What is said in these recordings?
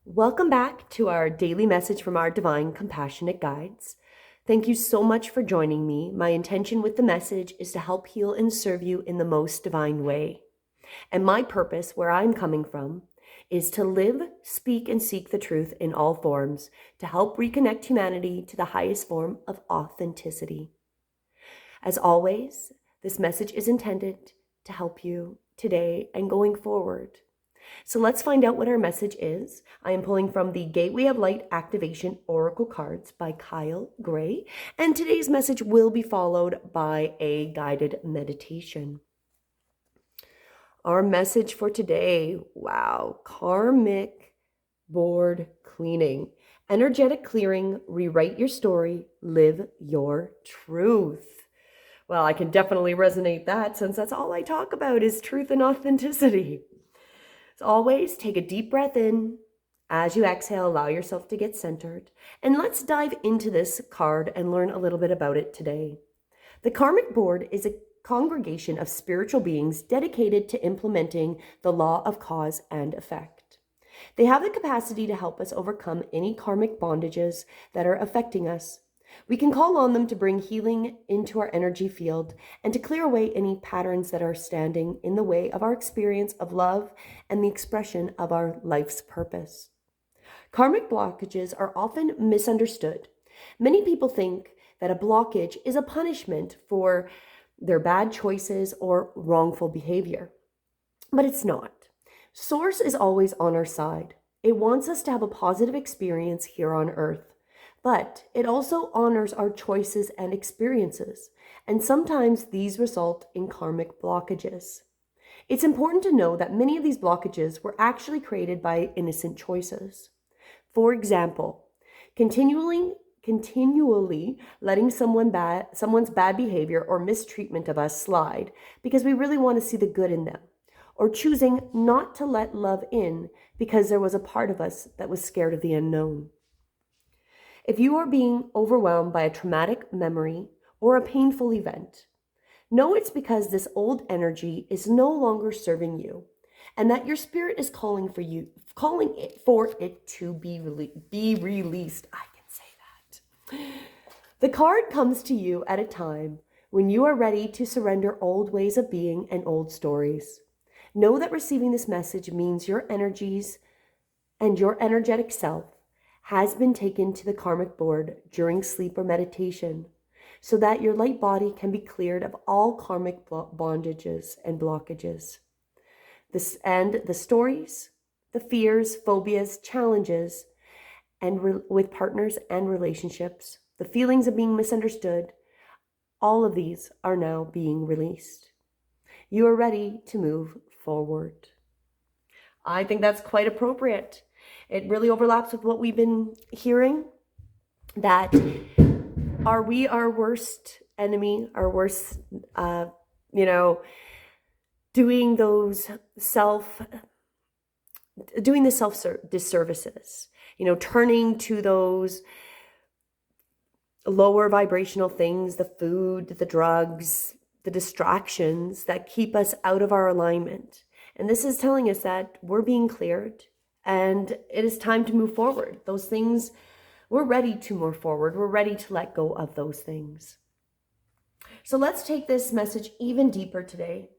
Welcome back to our daily message from our divine compassionate guides. Thank you so much for joining me. My intention with the message is to help heal and serve you in the most divine way. And my purpose, where I'm coming from, is to live, speak, and seek the truth in all forms to help reconnect humanity to the highest form of authenticity. As always, this message is intended to help you today and going forward. So let's find out what our message is. I am pulling from the Gateway of Light Activation Oracle cards by Kyle Gray, and today's message will be followed by a guided meditation. Our message for today, wow, karmic board cleaning. Energetic clearing, rewrite your story, live your truth. Well, I can definitely resonate that since that's all I talk about is truth and authenticity. As always, take a deep breath in. As you exhale, allow yourself to get centered. And let's dive into this card and learn a little bit about it today. The Karmic Board is a congregation of spiritual beings dedicated to implementing the law of cause and effect. They have the capacity to help us overcome any karmic bondages that are affecting us. We can call on them to bring healing into our energy field and to clear away any patterns that are standing in the way of our experience of love and the expression of our life's purpose. Karmic blockages are often misunderstood. Many people think that a blockage is a punishment for their bad choices or wrongful behavior. But it's not. Source is always on our side. It wants us to have a positive experience here on earth. But it also honors our choices and experiences, and sometimes these result in karmic blockages. It's important to know that many of these blockages were actually created by innocent choices. For example, continually letting someone's bad behavior or mistreatment of us slide because we really want to see the good in them, or choosing not to let love in because there was a part of us that was scared of the unknown. If you are being overwhelmed by a traumatic memory or a painful event, know it's because this old energy is no longer serving you, and that your spirit is calling for it to be released. I can say that. The card comes to you at a time when you are ready to surrender old ways of being and old stories. Know that receiving this message means your energies and your energetic self has been taken to the karmic board during sleep or meditation so that your light body can be cleared of all karmic bondages and blockages. The stories, the fears, phobias, challenges, and with partners and relationships, the feelings of being misunderstood, all of these are now being released. You are ready to move forward. I think that's quite appropriate. It really overlaps with what we've been hearing, that are we our worst enemy, our worst, doing the self disservices, turning to those lower vibrational things, the food, the drugs, the distractions that keep us out of our alignment. And this is telling us that we're being cleared and it is time to move forward. Those things, we're ready to move forward. We're ready to let go of those things. So let's take this message even deeper today.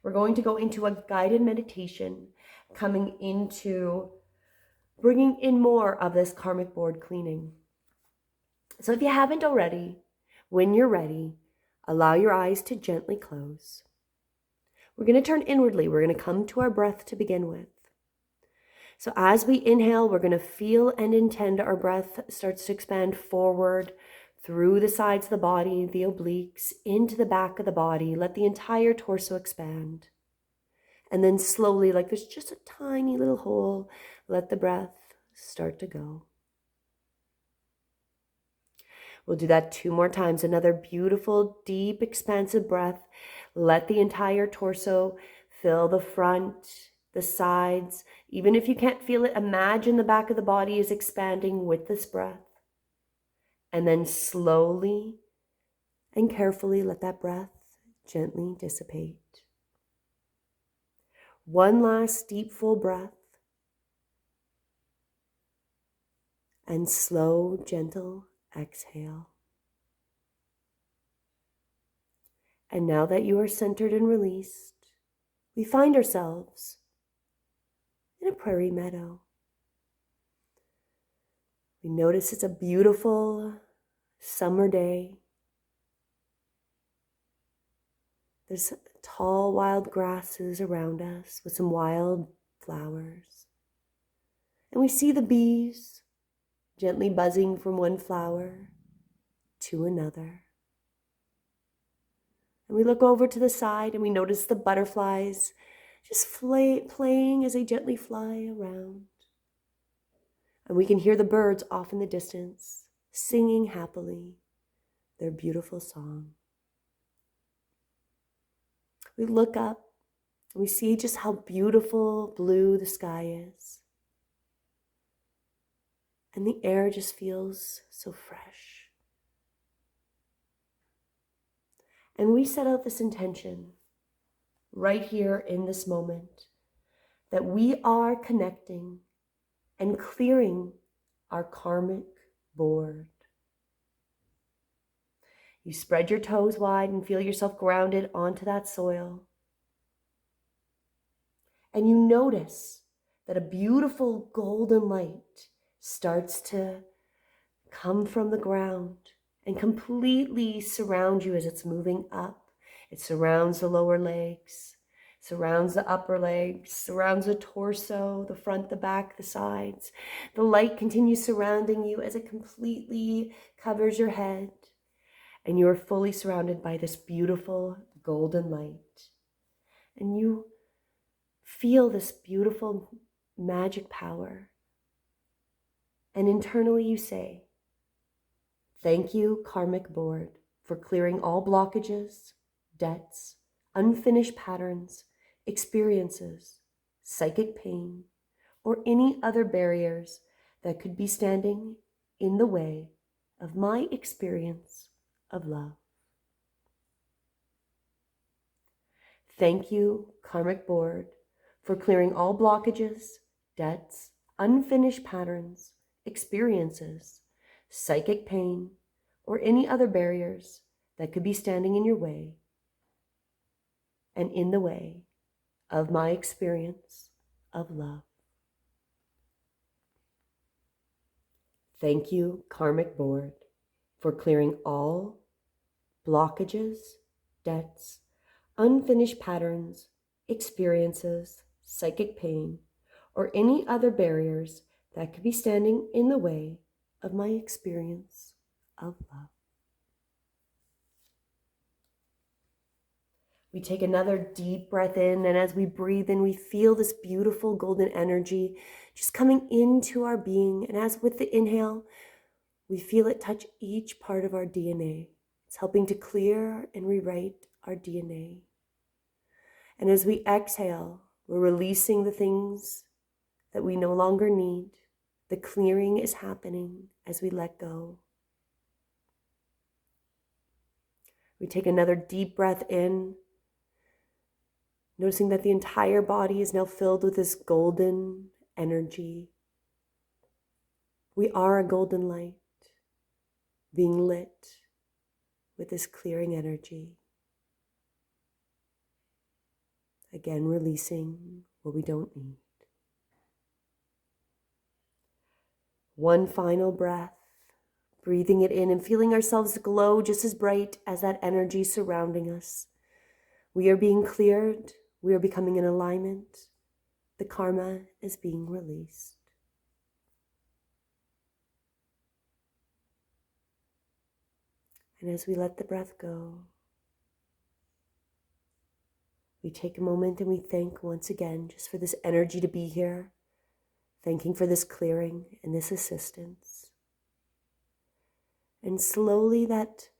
We're going to go into a guided meditation, coming into bringing in more of this karmic board cleaning. So if you haven't already, when you're ready, allow your eyes to gently close. We're going to turn inwardly. We're going to come to our breath to begin with. So as we inhale, we're going to feel and intend our breath starts to expand forward through the sides of the body, the obliques, into the back of the body. Let the entire torso expand. And then slowly, like there's just a tiny little hole, let the breath start to go. We'll do that 2 more times. Another beautiful, deep, expansive breath. Let the entire torso fill the front, the sides. Even if you can't feel it, imagine the back of the body is expanding with this breath. And then slowly and carefully let that breath gently dissipate. One last deep, full breath. and slow, gentle exhale. And now that you are centered and released, we find ourselves in a prairie meadow. We notice it's a beautiful summer day. There's tall wild grasses around us with some wild flowers. And we see the bees gently buzzing from one flower to another. And we look over to the side and we notice the butterflies just playing as they gently fly around. And we can hear the birds off in the distance, singing happily their beautiful song. We look up and we see just how beautiful blue the sky is. And the air just feels so fresh. And we set out this intention right here in this moment that we are connecting and clearing our karmic board. You spread your toes wide and feel yourself grounded onto that soil. And you notice that a beautiful golden light starts to come from the ground and completely surround you as it's moving up. It surrounds the lower legs, surrounds the upper legs, surrounds the torso, the front, the back, the sides. The light continues surrounding you as it completely covers your head, and you are fully surrounded by this beautiful golden light. And you feel this beautiful magic power. And internally you say, "Thank you, karmic board, for clearing all blockages, debts, unfinished patterns, experiences, psychic pain, or any other barriers that could be standing in the way of my experience of love. Thank you, karmic board, for clearing all blockages, debts, unfinished patterns, experiences, psychic pain, or any other barriers that could be standing in your way and in the way of my experience of love. Thank you, karmic board, for clearing all blockages, debts, unfinished patterns, experiences, psychic pain, or any other barriers that could be standing in the way of my experience of love." We take another deep breath in, and as we breathe in, we feel this beautiful golden energy just coming into our being. And as with the inhale, we feel it touch each part of our DNA. It's helping to clear and rewrite our DNA. And as we exhale, we're releasing the things that we no longer need. The clearing is happening as we let go. We take another deep breath in, noticing that the entire body is now filled with this golden energy. We are a golden light being lit with this clearing energy. Again, releasing what we don't need. One final breath, breathing it in and feeling ourselves glow just as bright as that energy surrounding us. We are being cleared. We are becoming in alignment. The karma is being released. And as we let the breath go, we take a moment and we thank once again just for this energy to be here, thanking for this clearing and this assistance. And slowly that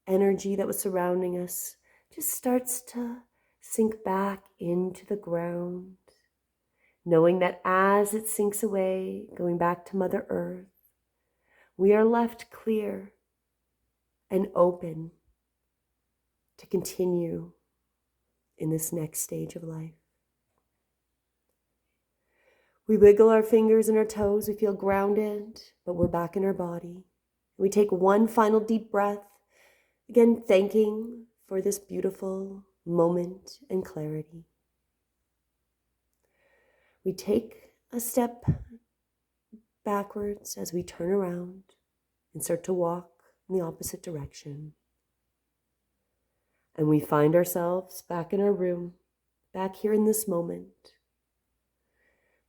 energy that was surrounding us just starts to sink back into the ground, knowing that as it sinks away, going back to Mother Earth, we are left clear and open to continue in this next stage of life. We wiggle our fingers and our toes. We feel grounded, but we're back in our body. We take one final deep breath, again thanking for this beautiful moment and clarity. We take a step backwards as we turn around and start to walk in the opposite direction. And we find ourselves back in our room, back here in this moment.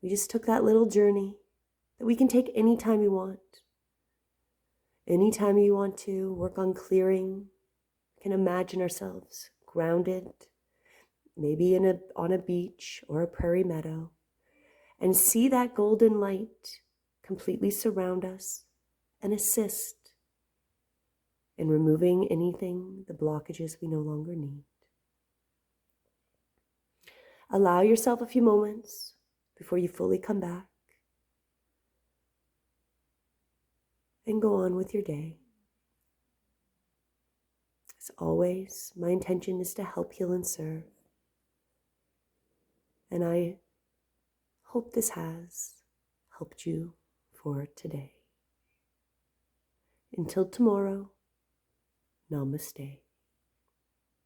We just took that little journey that we can take anytime you want. Anytime you want to work on clearing, we can imagine ourselves grounded, maybe on a beach or a prairie meadow, and see that golden light completely surround us and assist in removing anything, the blockages we no longer need. Allow yourself a few moments before you fully come back and go on with your day. As always, my intention is to help, heal, and serve. And I hope this has helped you for today. Until tomorrow, namaste.